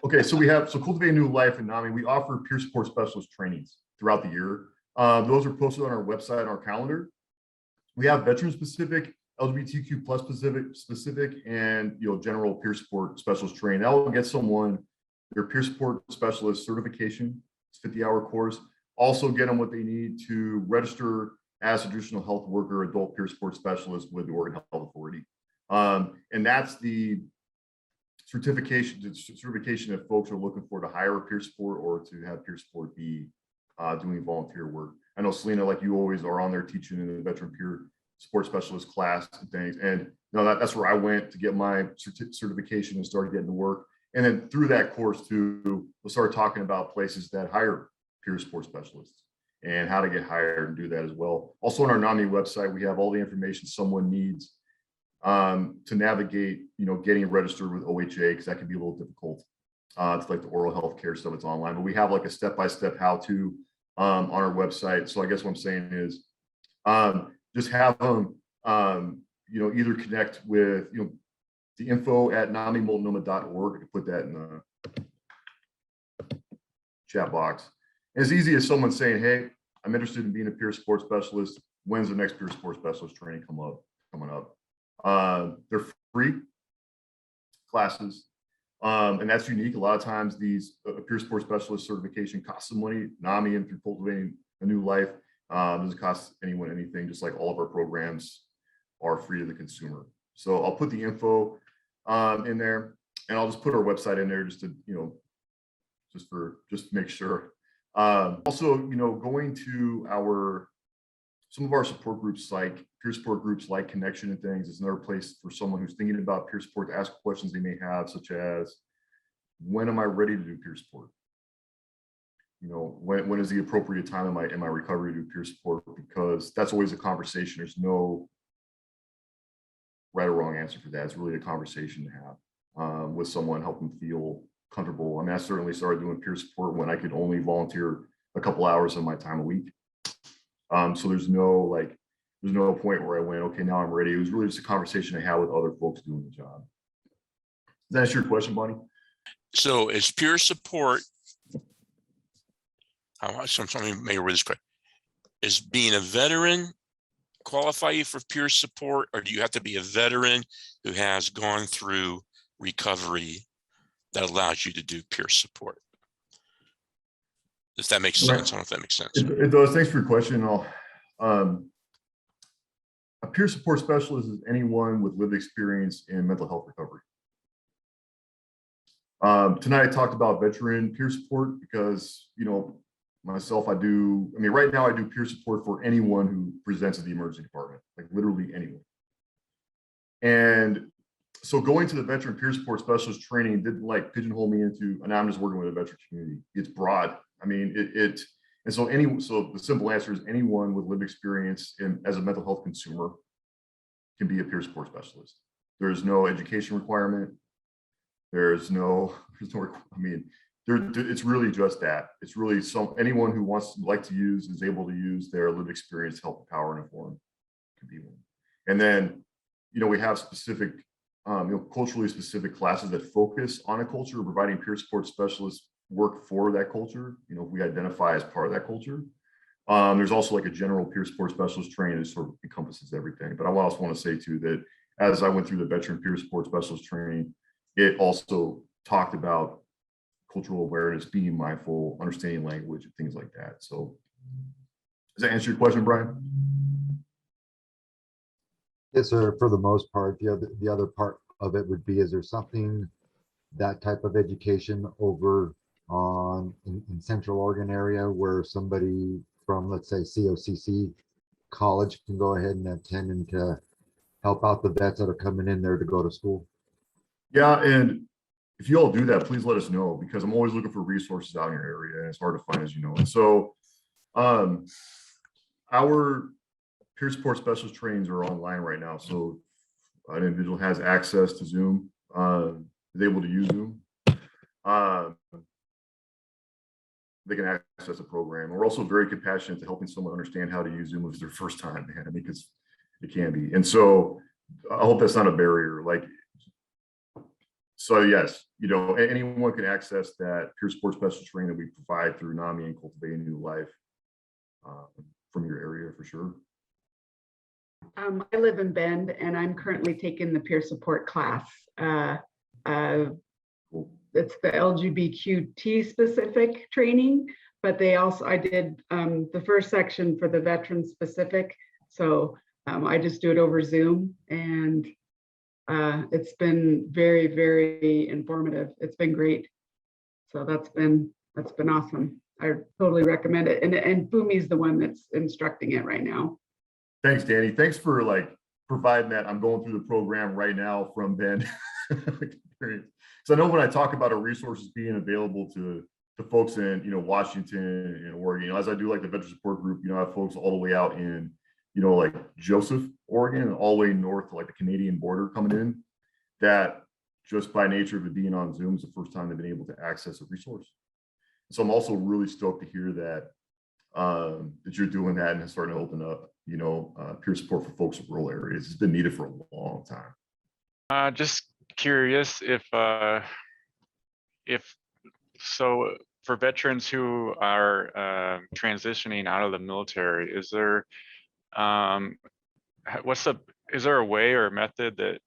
Okay, so Cultivating a New Life in NAMI, we offer peer support specialist trainings throughout the year. Those are posted on our website and our calendar. We have veteran specific, LGBTQ plus specific, and general peer support specialist training. That will get someone their peer support specialist certification. It's a 50-hour course. Also get them what they need to register as a traditional health worker, adult peer support specialist with the Oregon Health Authority. And that's the certification that folks are looking for to hire a peer support or to have peer support be doing volunteer work. I know Salina, like you always are on there teaching in the veteran peer support specialist class and things. And that's where I went to get my certification and started getting to work. And then through that course too, we'll start talking about places that hire peer support specialists and how to get hired and do that as well. Also on our NAMI website, we have all the information someone needs to navigate, getting registered with OHA, because that can be a little difficult. It's like the oral health care stuff, it's online, but we have like a step-by-step how-to on our website. So I guess what I'm saying is just have them, either connect with, the info at NAMIMultnomah.org. I can put that in the chat box. And as easy as someone saying, hey, I'm interested in being a peer support specialist. When's the next peer support specialist training coming up? They're free classes. And that's unique. A lot of times these peer support specialist certification costs some money. NAMI and through Cultivating a New Life doesn't cost anyone anything, just like all of our programs are free to the consumer. So I'll put the info in there, and I'll just put our website in there just to, just to make sure. Also, going to some of our support groups, like peer support groups like Connection and things, is another place for someone who's thinking about peer support to ask questions they may have, such as, when am I ready to do peer support? You know, when is the appropriate time in my recovery to do peer support? Because that's always a conversation. There's no right or wrong answer for that. It's really a conversation to have with someone, help them feel comfortable. I mean, I certainly started doing peer support when I could only volunteer a couple hours of my time a week. So there's no point where I went, okay, now I'm ready. It was really just a conversation I had with other folks doing the job. Does that answer your question, Bonnie? So is peer support, something may read this correct, is being a veteran qualify you for peer support, or do you have to be a veteran who has gone through recovery that allows you to do peer support? If that makes sense. I don't know if that makes sense. It does. Thanks for your question. A peer support specialist is anyone with lived experience in mental health recovery. Tonight I talked about veteran peer support because, you know, myself, right now I do peer support for anyone who presents at the emergency department, like literally anyone. And so going to the veteran peer support specialist training didn't like pigeonhole me into, and I'm just working with a veteran community. It's broad. I mean, so the simple answer is anyone with lived experience as a mental health consumer can be a peer support specialist. There's no education requirement. It's really just that. It's really anyone who is able to use their lived experience to help empower and inform can be one. And then, you know, we have specific, culturally specific classes that focus on a culture, providing peer support specialists work for that culture. You know, if we identify as part of that culture. There's also like a general peer support specialist training that sort of encompasses everything. But I also want to say too that as I went through the veteran peer support specialist training, it also talked about cultural awareness, being mindful, understanding language, and things like that. So does that answer your question, Brian? Yes, sir, for the most part. The other part of it would be, is there something, that type of education over in Central Oregon area where somebody from, let's say, COCC college can go ahead and attend and to help out the vets that are coming in there to go to school? Yeah, and if you all do that, please let us know, because I'm always looking for resources out in your area, and it's hard to find, as you know. And so our peer support specialist trainings are online right now. So an individual has access to Zoom, is able to use Zoom. They can access the program. We're also very compassionate to helping someone understand how to use Zoom if it's their first time, man, because it can be. And so I hope that's not a barrier. So yes, you know, anyone can access that peer support specialist training that we provide through NAMI and Cultivating New Life from your area for sure. I live in Bend, and I'm currently taking the peer support class. Cool. It's the LGBTQ specific training, but I did the first section for the veteran specific. So I just do it over Zoom, and it's been very, very informative. It's been great. So that's been awesome. I totally recommend it. And Fumi's the one that's instructing it right now. Thanks, Danny. Thanks for providing that. I'm going through the program right now from Ben. So I know when I talk about our resources being available to folks in, you know, Washington and Oregon, you know, as I do like the veteran support group, you know, I have folks all the way out in, you know, like Joseph, Oregon, and all the way north to like the Canadian border coming in, that just by nature of it being on Zoom is the first time they've been able to access a resource. So I'm also really stoked to hear that that you're doing that and it's starting to open up, you know, peer support for folks in rural areas. It's been needed for a long time. Just curious if so for veterans who are transitioning out of the military, is there is there a way or a method that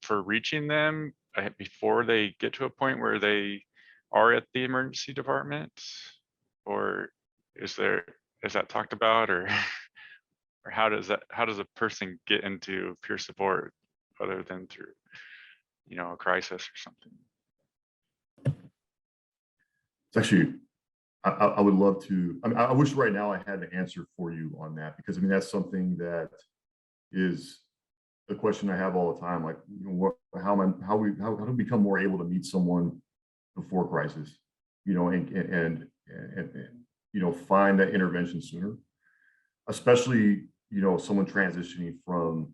for reaching them before they get to a point where they are at the emergency department, or is that talked about, or how does a person get into peer support other than through, you know, a crisis or something? It's actually, I would love to, I wish right now I had an answer for you on that, because I mean, that's something that is the question I have all the time, like, you know, how do we become more able to meet someone before crisis, you know, and you know, find that intervention sooner, especially, you know, someone transitioning from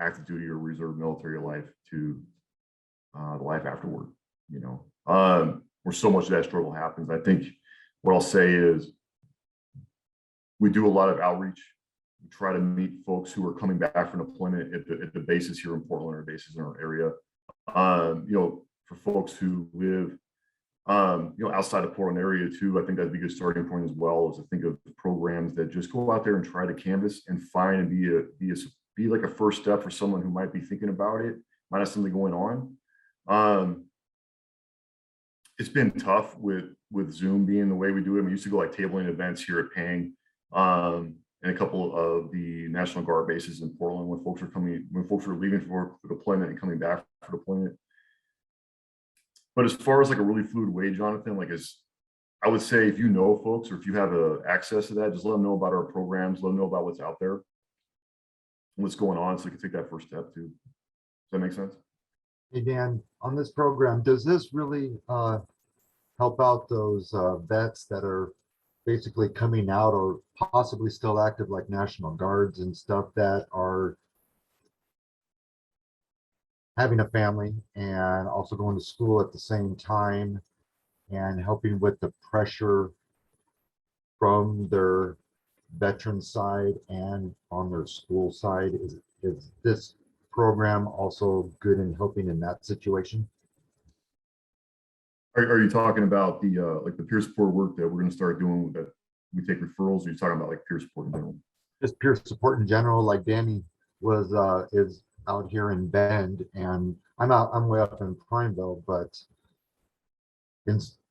active duty or reserve military life to the life afterward, you know, where so much of that struggle happens. I think what I'll say is we do a lot of outreach. We try to meet folks who are coming back from deployment at the bases here in Portland or bases in our area. You know, for folks who live, you know, outside of Portland area too, I think that'd be a good starting point as well, is to think of programs that just go out there and try to canvas and find and be like a first step for someone who might be thinking about it, might have something going on. It's been tough with Zoom being the way we do it. We used to go like tabling events here at Pang, and a couple of the National Guard bases in Portland when folks are leaving for deployment and coming back for deployment. But as far as like a really fluid way, Jonathan, like I would say, if you know folks, or if you have access to that, just let them know about our programs, let them know about what's out there, what's going on, so they can take that first step too. Does that make sense? Hey, Dan, on this program, does this really help out those vets that are basically coming out or possibly still active, like National Guards and stuff, that are having a family and also going to school at the same time, and helping with the pressure from their veteran side and on their school side? Is this program also good in helping in that situation? Are you talking about the like the peer support work that we're going to start doing, that we take referrals? Or are you talking about like peer support in general? Just peer support in general. Like Danny was is out here in Bend, and I'm way up in Prineville, but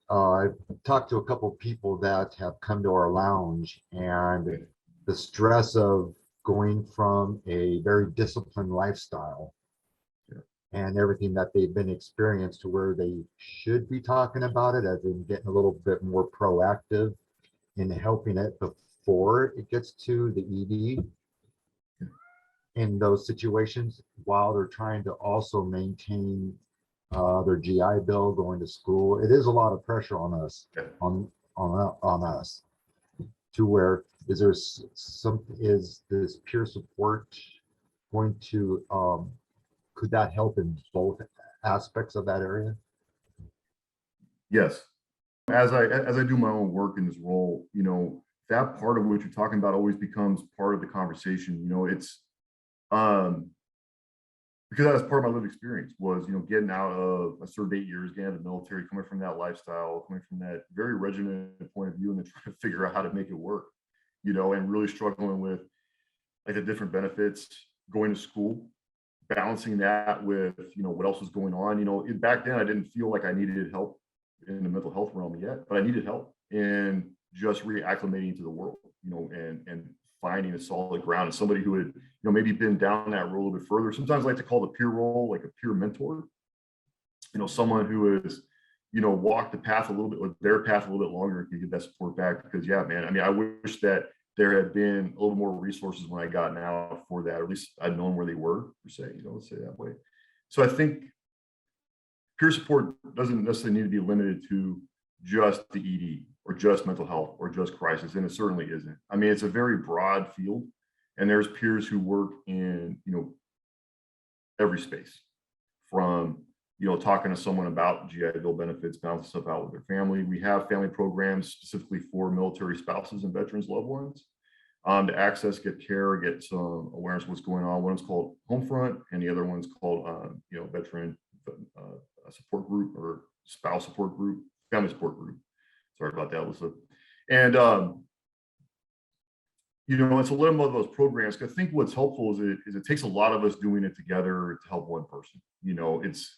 I've talked to a couple of people that have come to our lounge, and the stress of going from a very disciplined lifestyle and everything that they've been experienced to where they should be talking about it, as in getting a little bit more proactive in helping it before it gets to the ED in those situations, while they're trying to also maintain their GI Bill, going to school. It is a lot of pressure on us, on us, to where is this peer support going to could that help in both aspects of that area? Yes. As I do my own work in this role, you know, that part of what you're talking about always becomes part of the conversation. You know, it's because that was part of my lived experience, was, you know, getting out of, I served 8 years, getting out of the military, coming from that lifestyle, coming from that very regimented point of view, and then trying to figure out how to make it work, you know, and really struggling with like the different benefits, going to school, balancing that with, you know, what else was going on. You know, back then I didn't feel like I needed help in the mental health realm yet, but I needed help in just reacclimating to the world, you know, and finding a solid ground, and somebody who had, you know, maybe been down that road a little bit further. Sometimes I like to call the peer role like a peer mentor, you know, someone who is, you know, walked the path a little bit, with their path a little bit longer, and can get that support back. Because yeah, man, I mean, I wish that there had been a little more resources when I got out for that, or at least I'd known where they were, per se, you know, let's say it that way. So I think peer support doesn't necessarily need to be limited to just the ED or just mental health or just crisis, and it certainly isn't. I mean, it's a very broad field, and there's peers who work in, you know, every space, from, you know, talking to someone about GI Bill benefits, balancing stuff out with their family. We have family programs specifically for military spouses and veterans loved ones, to access, get care, get some awareness of what's going on. One's called Homefront, and the other one's called, you know, veteran support group, or spouse support group, family support group. Sorry about that, Alyssa. And you know, it's a little more of those programs. I think what's helpful is it takes a lot of us doing it together to help one person. You know, it's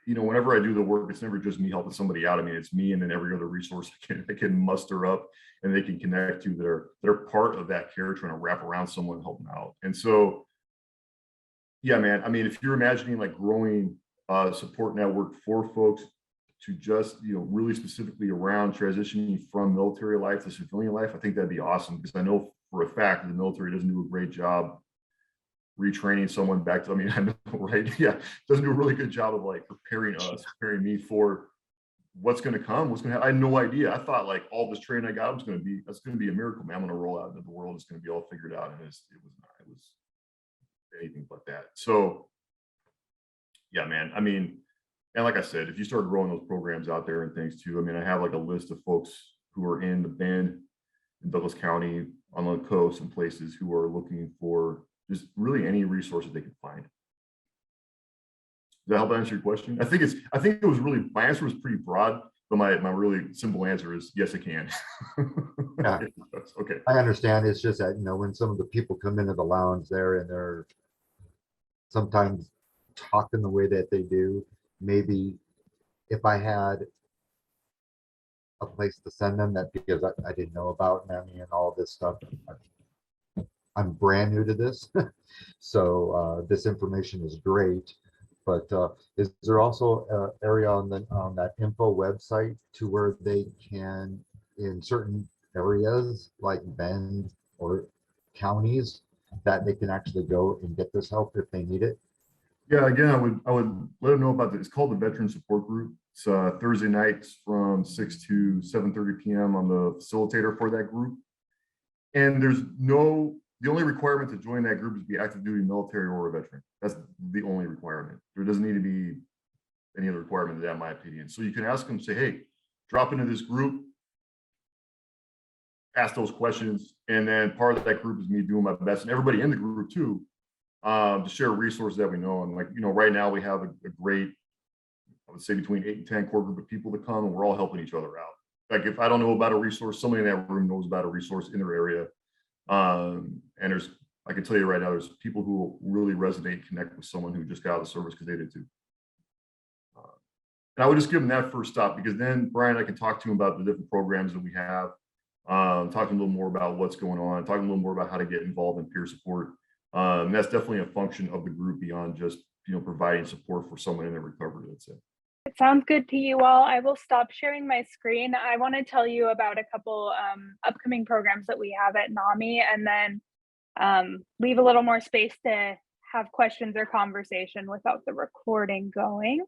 you know, whenever I do the work, it's never just me helping somebody out. I mean, it's me and then every other resource I can muster up and they can connect to, that are part of that care, trying to wrap around someone, help them out. And so, yeah, man, I mean, if you're imagining like growing a support network for folks to just, you know, really specifically around transitioning from military life to civilian life, I think that'd be awesome, because I know for a fact that the military doesn't do a great job retraining someone back to, I mean, I know, right? Yeah, doesn't do a really good job of like preparing me for what's going to come, what's going to happen. I had no idea. I thought like all this training I got was going to be, that's going to be a miracle, man. I'm going to roll out into the world. It's going to be all figured out. And it was not, it was anything but that. So yeah, man, I mean, and like I said, if you start growing those programs out there and things too, I mean, I have like a list of folks who are in the Bend, in Douglas County, on the coast and places who are looking for just really any resources they can find. Does that help answer your question? I think it was really, my answer was pretty broad, but my really simple answer is yes, I can. Yeah. Okay. I understand. It's just that, you know, when some of the people come into the lounge there and they're sometimes talking the way that they do, maybe if I had a place to send them, that because I didn't know about NAMI and all this stuff. I'm brand new to this. So this information is great. But is there also an area on that info website to where they can, in certain areas like Bend or counties, that they can actually go and get this help if they need it? Yeah, again, I would let them know about this. It's called the Veteran Support Group. It's Thursday nights from 6 to 7:30 p.m. I'm the facilitator for that group. And the only requirement to join that group is be active duty military or a veteran. That's the only requirement. There doesn't need to be any other requirement to that, in my opinion. So you can ask them, say, hey, drop into this group, ask those questions. And then part of that group is me doing my best, and everybody in the group too, to share resources that we know. And like, you know, right now we have a great, I would say between 8 and 10 core group of people that come, and we're all helping each other out. Like if I don't know about a resource, somebody in that room knows about a resource in their area. And I can tell you right now, there's people who will really resonate and connect with someone who just got out of the service because they did too. And I would just give them that first stop, because then Brian, I can talk to him about the different programs that we have, talking a little more about what's going on, talking a little more about how to get involved in peer support. And that's definitely a function of the group beyond just, you know, providing support for someone in their recovery, let's say. It sounds good to you all. I will stop sharing my screen. I want to tell you about a couple upcoming programs that we have at NAMI, and then leave a little more space to have questions or conversation without the recording going.